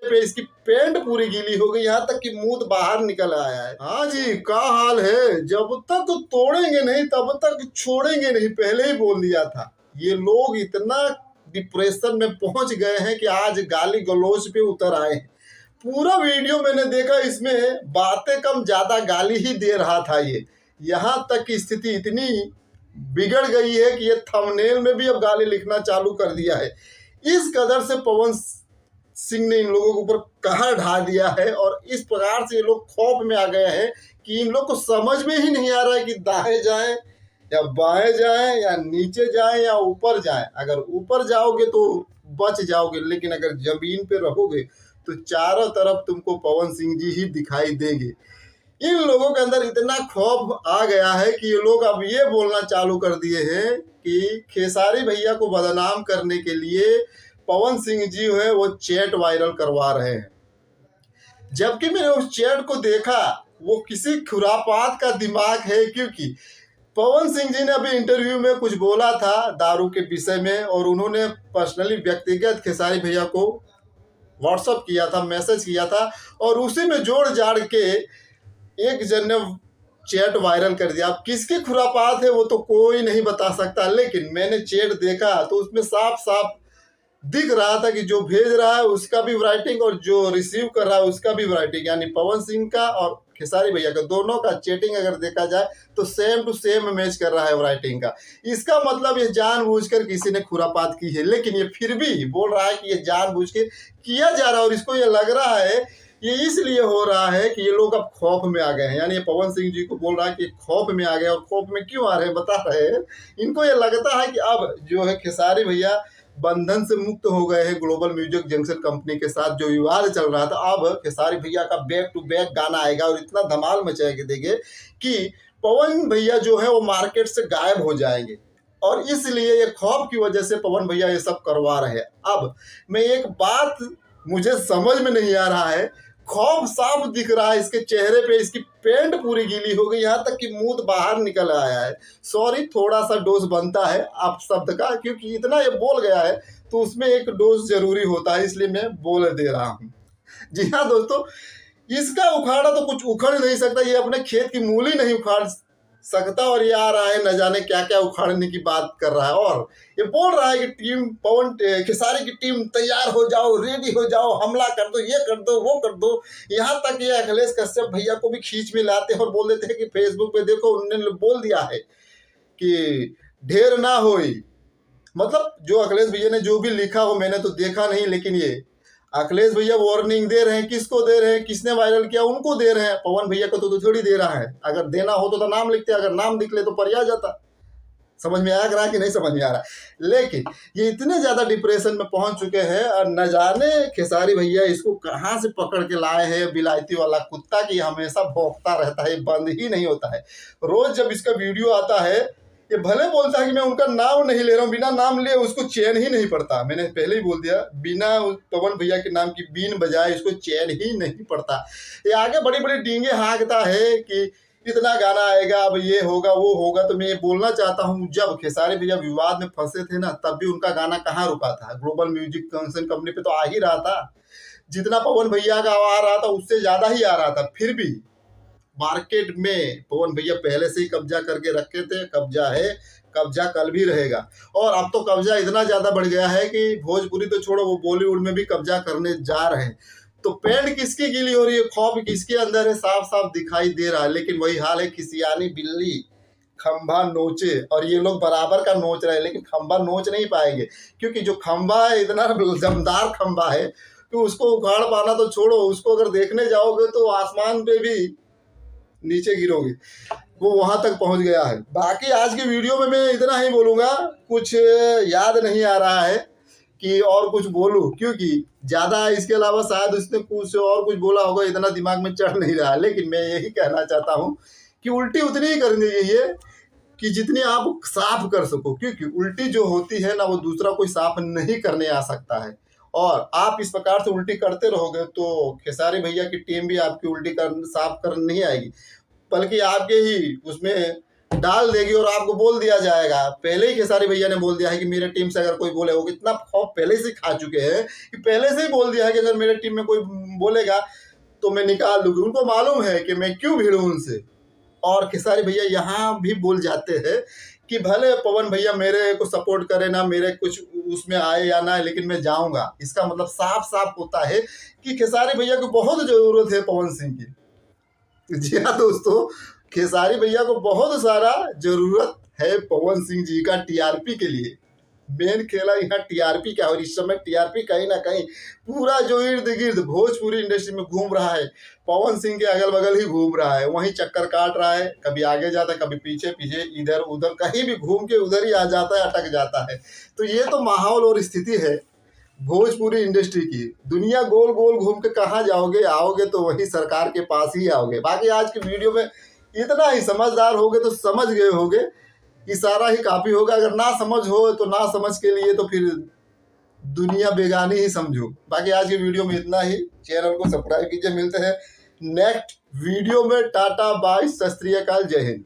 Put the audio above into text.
पे इसकी पेंट पूरी गीली हो गई, यहाँ तक कि मूत बाहर निकल आया है। हाँ जी, क्या हाल है, जब तक तोड़ेंगे नहीं तब तक छोड़ेंगे नहीं, पहले ही बोल दिया था। ये लोग इतना डिप्रेशन में पहुंच गए हैं कि आज गाली गलौज पे उतर आए हैं। पूरा वीडियो मैंने देखा, इसमें बातें कम ज्यादा गाली ही दे रहा था ये। यहाँ तक की स्थिति इतनी बिगड़ गई है कि ये थंबनेल में भी अब गाली लिखना चालू कर दिया है। इस कदर से पवन सिंह ने इन लोगों के ऊपर कहर ढा दिया है और इस प्रकार से ये लोग खौफ में आ गए हैं कि इन लोग को समझ में ही नहीं आ रहा है कि दाएं जाएं या बाएं जाएं या नीचे जाएं या ऊपर जाएं। अगर ऊपर जाओगे तो बच जाओगे, लेकिन अगर जमीन पे रहोगे तो चारों तरफ तुमको पवन सिंह जी ही दिखाई देंगे। इन लोगों के अंदर इतना खौफ आ गया है कि ये लोग अब ये बोलना चालू कर दिए हैं कि खेसारी भैया को बदनाम करने के लिए पवन सिंह जी जो है वो चैट वायरल करवा रहे हैं। जबकि मैंने उस चैट को देखा, वो किसी खुरापात का दिमाग है, क्योंकि पवन सिंह जी ने अभी इंटरव्यू में कुछ बोला था दारू के विषय में और उन्होंने पर्सनली व्यक्तिगत खेसारी भैया को व्हाट्सअप किया था, मैसेज किया था और उसी में जोड़ जाड़ के एक जन ने चैट वायरल कर दिया। अब किसकी खुरापात है वो तो कोई नहीं बता सकता, लेकिन मैंने चैट देखा तो उसमें साफ साफ दिख रहा था कि जो भेज रहा है उसका भी राइटिंग और जो रिसीव कर रहा है उसका भी राइटिंग, यानी पवन सिंह का और खेसारी भैया का दोनों का चैटिंग अगर देखा जाए तो सेम टू सेम मैच कर रहा है राइटिंग का। इसका मतलब ये जानबूझकर किसी ने खुरापात की है, लेकिन ये फिर भी बोल रहा है कि ये जानबूझ के किया जा रहा है और इसको ये लग रहा है ये इसलिए हो रहा है कि ये लोग अब खौफ में आ गए हैं। यानी ये पवन सिंह जी को बोल रहा है कि खौफ में आ गए, और खौफ में क्यों आ रहे हैं बता रहे हैं। इनको ये लगता है कि अब जो है खेसारी भैया बंधन से मुक्त हो गए हैं ग्लोबल म्यूजिक जंक्शन कंपनी के साथ, जो विवाद चल रहा था। अब खेसारी भैया का बैक टू बैक गाना आएगा और इतना धमाल मचाएंगे देंगे कि पवन भैया जो है वो मार्केट से गायब हो जाएंगे, और इसलिए ये खौफ की वजह से पवन भैया ये सब करवा रहे हैं। अब मैं एक बात मुझे समझ में नहीं आ रहा है, खौफ साफ दिख रहा है इसके चेहरे पे, इसकी पेंट पूरी गीली हो गई, यहाँ तक कि मूत बाहर निकल आया है। सॉरी, थोड़ा सा डोज बनता है आप शब्द का, क्योंकि इतना ये बोल गया है तो उसमें एक डोज जरूरी होता है, इसलिए मैं बोल दे रहा हूँ। जी हाँ दोस्तों, इसका उखाड़ा तो कुछ उखड़ नहीं सकता, ये अपने खेत की मूली नहीं उखाड़ सकता और ये आ रहा है न जाने क्या क्या उखाड़ने की बात कर रहा है। और ये बोल रहा है कि टीम पवन खेसारी की टीम तैयार हो जाओ, रेडी हो जाओ, हमला कर दो, ये कर दो, वो कर दो। यहाँ तक ये अखिलेश कश्यप भैया को भी खींच में लाते हैं और बोल देते हैं कि फेसबुक पे देखो उन्होंने बोल दिया है कि ढेर ना होई। मतलब जो अखिलेश भैया ने जो भी लिखा हो मैंने तो देखा नहीं, लेकिन ये अखिलेश भैया वार्निंग दे रहे हैं। किसको दे रहे हैं, किसने वायरल किया उनको दे रहे हैं, पवन भैया को तो थोड़ी दे रहा है। अगर देना हो तो नाम लिखते, अगर नाम लिख ले तो परिया जाता। समझ में आ रहा है कि नहीं समझ में आ रहा है। लेकिन ये इतने ज्यादा डिप्रेशन में पहुंच चुके हैं और न जाने खेसारी भैया इसको कहाँ से पकड़ के लाए हैं, बिलायती वाला कुत्ता की हमेशा भौंकता रहता है, बंद ही नहीं होता है। रोज जब इसका वीडियो आता है ये भले बोलता है कि मैं उनका नाम नहीं ले रहा हूँ, बिना नाम लिए उसको चैन ही नहीं पड़ता। मैंने पहले ही बोल दिया, बिना पवन भैया के नाम की बीन बजाए इसको चैन ही नहीं पड़ता। ये आगे बड़ी बड़ी डींगे हाँकता है कि इतना गाना आएगा, अब ये होगा वो होगा। तो मैं ये बोलना चाहता हूँ, जब खेसारी भैया विवाद में फंसे थे ना, तब भी उनका गाना कहाँ रुका था, ग्लोबल म्यूजिक जंक्शन कंपनी पे तो आ ही रहा था। जितना पवन भैया का आ रहा था उससे ज्यादा ही आ रहा था। फिर भी मार्केट में पवन भैया पहले से ही कब्जा करके रखे थे, कब्जा है, कब्जा कल भी रहेगा। और अब तो कब्जा इतना ज्यादा बढ़ गया है कि भोजपुरी तो छोड़ो, वो बॉलीवुड में भी कब्जा करने जा रहे हैं। तो पेंट किसकी गीली हो रही है, खौफ किसके अंदर है, साफ साफ दिखाई दे रहा है। लेकिन वही हाल है, खिसियानी बिल्ली खंभा नोचे, और ये लोग बराबर का नोच रहे हैं, लेकिन खंभा नोच नहीं पाएंगे, क्योंकि जो खंभा है इतना दमदार खंभा है कि उसको उखाड़ पाना तो छोड़ो, उसको अगर देखने जाओगे तो आसमान पे भी नीचे गिरोगे, वो वहां तक पहुंच गया है। बाकी आज की वीडियो में मैं इतना ही बोलूंगा, कुछ याद नहीं आ रहा है कि और कुछ बोलूं, क्योंकि ज्यादा इसके अलावा शायद उसने कुछ और कुछ बोला होगा, इतना दिमाग में चढ़ नहीं रहा। लेकिन मैं यही कहना चाहता हूं कि उल्टी उतनी ही करनी चाहिए कि जितनी आप साफ कर सको, क्योंकि उल्टी जो होती है ना वो दूसरा कोई साफ नहीं करने आ सकता है। और आप इस प्रकार से उल्टी करते रहोगे तो खेसारी भैया की टीम भी आपकी उल्टी साफ कर नहीं आएगी, बल्कि आपके ही उसमें डाल देगी और आपको बोल दिया जाएगा। पहले ही खेसारी भैया ने बोल दिया है कि मेरे टीम से अगर कोई बोले, वो इतना खौफ पहले से खा चुके हैं कि पहले से ही बोल दिया है कि अगर मेरे टीम में कोई बोलेगा तो मैं निकाल दूंगी। उनको मालूम है कि मैं क्यों भिड़ूं उनसे। और खेसारी भैया यहाँ भी बोल जाते हैं कि भले पवन भैया मेरे को सपोर्ट करे ना, मेरे कुछ उसमें आए या ना, लेकिन मैं जाऊंगा। इसका मतलब साफ साफ होता है कि खेसारी भैया को बहुत जरूरत है पवन सिंह की। जी हाँ दोस्तों, खेसारी भैया को बहुत सारा जरूरत है पवन सिंह जी का टीआरपी के लिए। मेन खेला यहाँ टीआरपी का, और इस समय टीआरपी कहीं ना कहीं पूरा जो इर्द गिर्द भोजपुरी इंडस्ट्री में घूम रहा है, पवन सिंह के अगल बगल ही घूम रहा है, वहीं चक्कर काट रहा है। कभी आगे जाता है, कभी पीछे पीछे, इधर उधर, कहीं भी घूम के उधर ही आ जाता है, अटक जाता है। तो ये तो माहौल और स्थिति है भोजपुरी इंडस्ट्री की। दुनिया गोल गोल घूम के कहाँ जाओगे, आओगे तो वही सरकार के पास ही आओगे। बाकी आज की वीडियो में इतना ही, समझदार होगे तो समझ गए होगे, इशारा ही काफी होगा। अगर ना समझ हो तो ना समझ के लिए तो फिर दुनिया बेगानी ही समझो। बाकी आज की वीडियो में इतना ही। चैनल को सब्सक्राइब कीजिए। मिलते हैं नेक्स्ट वीडियो में। टाटा बाय, सत श्री अकाल, जय हिंद।